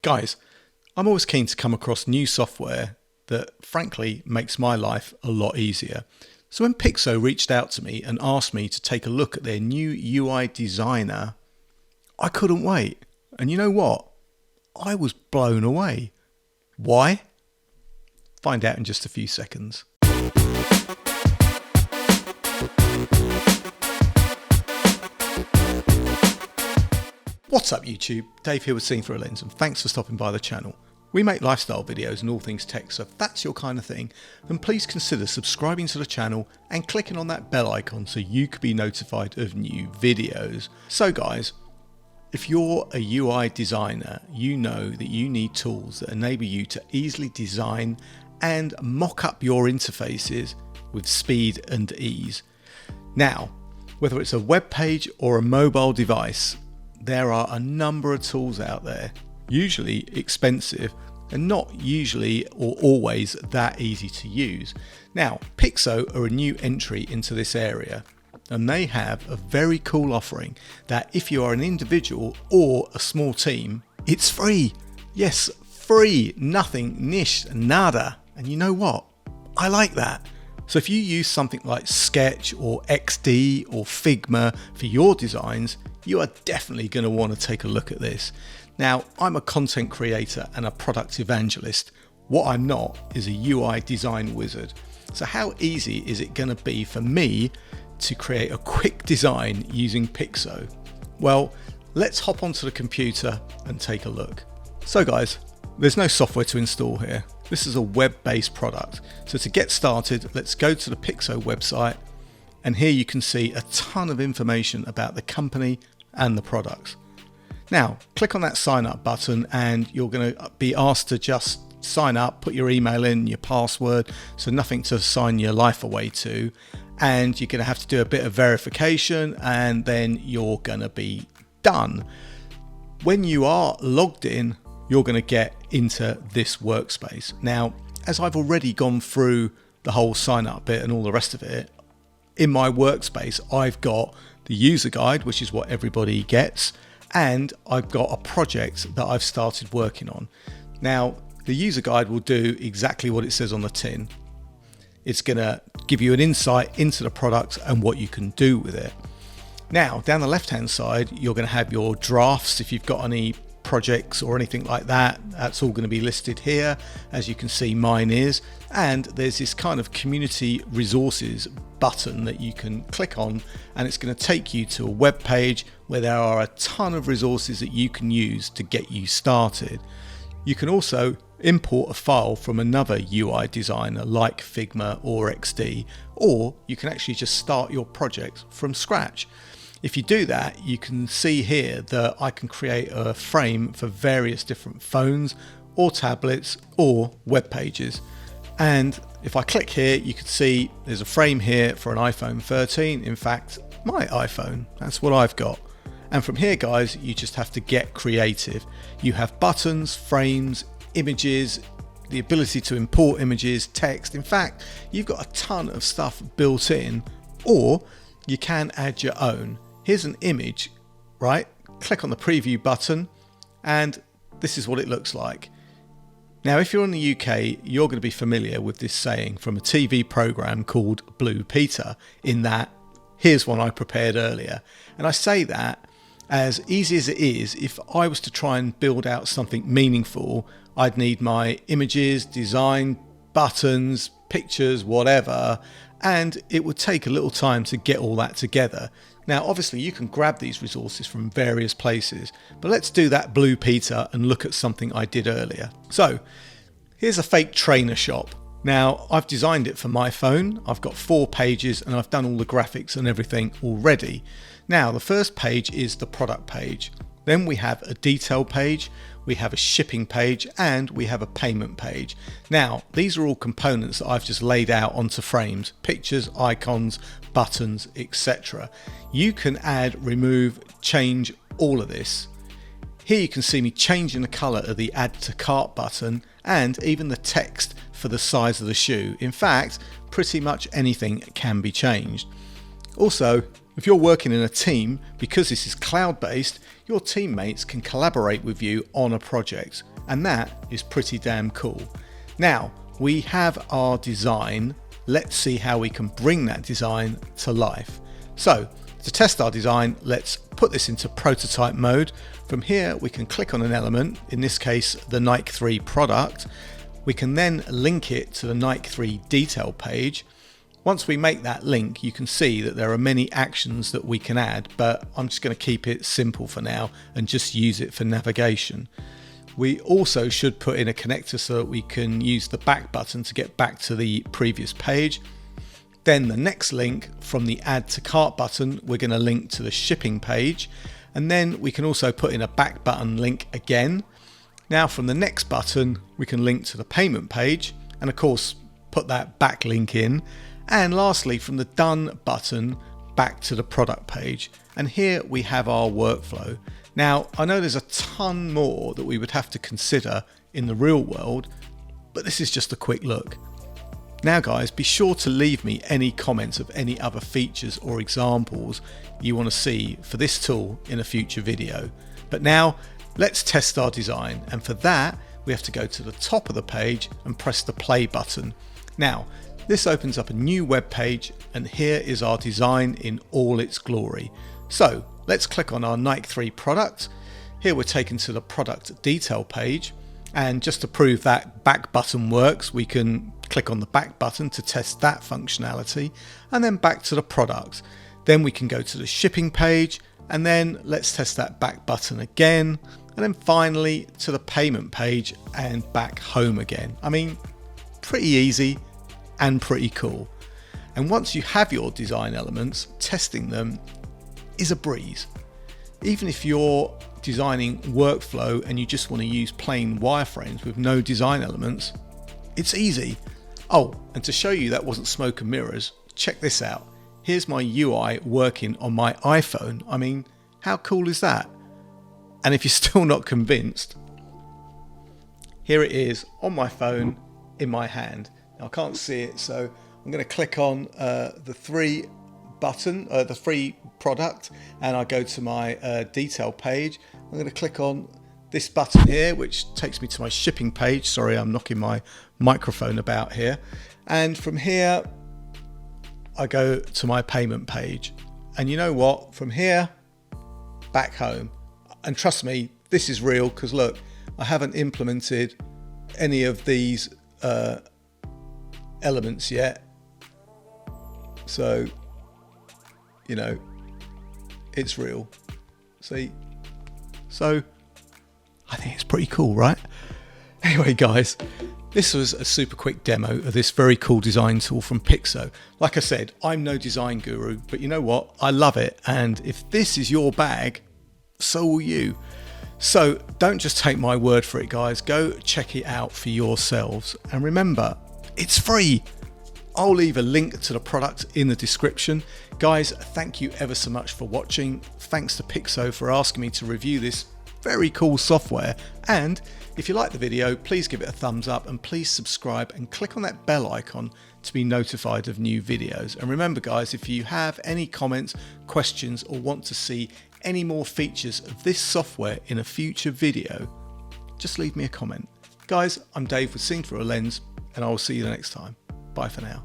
Guys, I'm always keen to come across new software that frankly makes my life a lot easier. So when Pixo reached out to me and asked me to take a look at their new UI designer, I couldn't wait. And you know what? I was blown away. Why? Find out in just a few seconds. What's up YouTube? Dave here with Seen Through a Lens, and thanks for stopping by the channel. We make lifestyle videos and all things tech, so if that's your kind of thing, then please consider subscribing to the channel and clicking on that bell icon so you can be notified of new videos. So guys, if you're a UI designer, you know that you need tools that enable you to easily design and mock up your interfaces with speed and ease. Now, whether it's a web page or a mobile device, there are a number of tools out there, usually expensive and not usually or always that easy to use. Now, Pixo are a new entry into this area, and they have a very cool offering that if you are an individual or a small team, it's free. Yes, free, nothing, niche, nada. And you know what? I like that. So if you use something like Sketch or XD or Figma for your designs, you are definitely going to want to take a look at this. Now, I'm a content creator and a product evangelist. What I'm not is a UI design wizard. So how easy is it going to be for me to create a quick design using Pixo? Well, let's hop onto the computer and take a look. So guys, there's no software to install here. This is a web-based product. So to get started, let's go to the Pixo website, and here you can see a ton of information about the company and the products. Now, click on that sign up button and you're going to be asked to just sign up, put your email in, your password, so nothing to sign your life away to. And you're going to have to do a bit of verification and then you're going to be done. When you are logged in, you're going to get into this workspace. Now, as I've already gone through the whole sign up bit and all the rest of it, in my workspace, I've got the user guide, which is what everybody gets, and I've got a project that I've started working on. Now, the user guide will do exactly what it says on the tin. It's going to give you an insight into the product and what you can do with it. Now, down the left-hand side, you're going to have your drafts. If you've got any projects or anything like that, that's all going to be listed here. As you can see, mine is. And there's this kind of community resources button that you can click on, and it's going to take you to a web page where there are a ton of resources that you can use to get you started. You can also import a file from another UI designer like Figma or XD, or you can actually just start your project from scratch. If you do that, you can see here that I can create a frame for various different phones or tablets or web pages. And if I click here, you can see there's a frame here for an iPhone 13. In fact, my iPhone, that's what I've got. And from here, guys, you just have to get creative. You have buttons, frames, images, the ability to import images, text. In fact, you've got a ton of stuff built in, or you can add your own. Here's an image, right? Click on the preview button and this is what it looks like. Now, if you're in the UK, you're going to be familiar with this saying from a TV program called Blue Peter, in that here's one I prepared earlier. And I say that as easy as it is, if I was to try and build out something meaningful, I'd need my images, design, buttons, pictures, whatever, and it would take a little time to get all that together. Now, obviously, you can grab these resources from various places, but let's do that Blue Peter and look at something I did earlier. So here's a fake trainer shop. Now, I've designed it for my phone. I've got 4 pages and I've done all the graphics and everything already. Now, the first page is the product page. Then we have a detail page, we have a shipping page, and we have a payment page. Now, these are all components that I've just laid out onto frames, pictures, icons, buttons, etc. You can add, remove, change all of this. Here you can see me changing the color of the add to cart button and even the text for the size of the shoe. In fact, pretty much anything can be changed. Also, If you're working in a team, because this is cloud-based, your teammates can collaborate with you on a project, and that is pretty damn cool. Now, we have our design. Let's see how we can bring that design to life. So, to test our design, let's put this into prototype mode. From here, we can click on an element, in this case, the Nike 3 product. We can then link it to the Nike 3 detail page. Once we make that link, you can see that there are many actions that we can add, but I'm just going to keep it simple for now and just use it for navigation. We also should put in a connector so that we can use the back button to get back to the previous page. Then the next link from the add to cart button, we're going to link to the shipping page. And then we can also put in a back button link again. Now from the next button, we can link to the payment page and of course put that back link in. And lastly, from the done button back to the product page. And here we have our workflow. Now, I know there's a ton more that we would have to consider in the real world, but this is just a quick look. Now guys, be sure to leave me any comments of any other features or examples you want to see for this tool in a future video. But now let's test our design, and for that we have to go to the top of the page and press the play button. Now, this opens up a new web page, and here is our design in all its glory. So let's click on our Nike 3 product. Here we're taken to the product detail page, and just to prove that back button works, we can click on the back button to test that functionality, and then back to the product. Then we can go to the shipping page, and then let's test that back button again, and then finally to the payment page and back home again. I mean, pretty easy and pretty cool. And once you have your design elements, testing them is a breeze. Even if you're designing workflow and you just want to use plain wireframes with no design elements, it's easy. Oh, and to show you that wasn't smoke and mirrors, check this out. Here's my UI working on my iPhone. I mean, how cool is that? And if you're still not convinced, here it is on my phone in my hand. Now, I can't see it, so I'm going to click on the 3 button, the 3 product, and I go to my detail page. I'm going to click on this button here, which takes me to my shipping page. Sorry, I'm knocking my microphone about here. And from here, I go to my payment page. And you know what? From here, back home. And trust me, this is real, because look, I haven't implemented any of these elements yet. So, you know, it's real. See? So, I think it's pretty cool, right? Anyway, guys, this was a super quick demo of this very cool design tool from Pixo. Like I said, I'm no design guru, but you know what? I love it. And if this is your bag, so will you. So don't just take my word for it, guys. Go check it out for yourselves. And remember, it's free. I'll leave a link to the product in the description. Guys, thank you ever so much for watching. Thanks to Pixo for asking me to review this very cool software. And if you like the video, please give it a thumbs up and please subscribe and click on that bell icon to be notified of new videos. And remember, guys, if you have any comments, questions, or want to see any more features of this software in a future video, just leave me a comment. Guys, I'm Dave with Seeing Through a Lens, and I will see you the next time. Bye for now.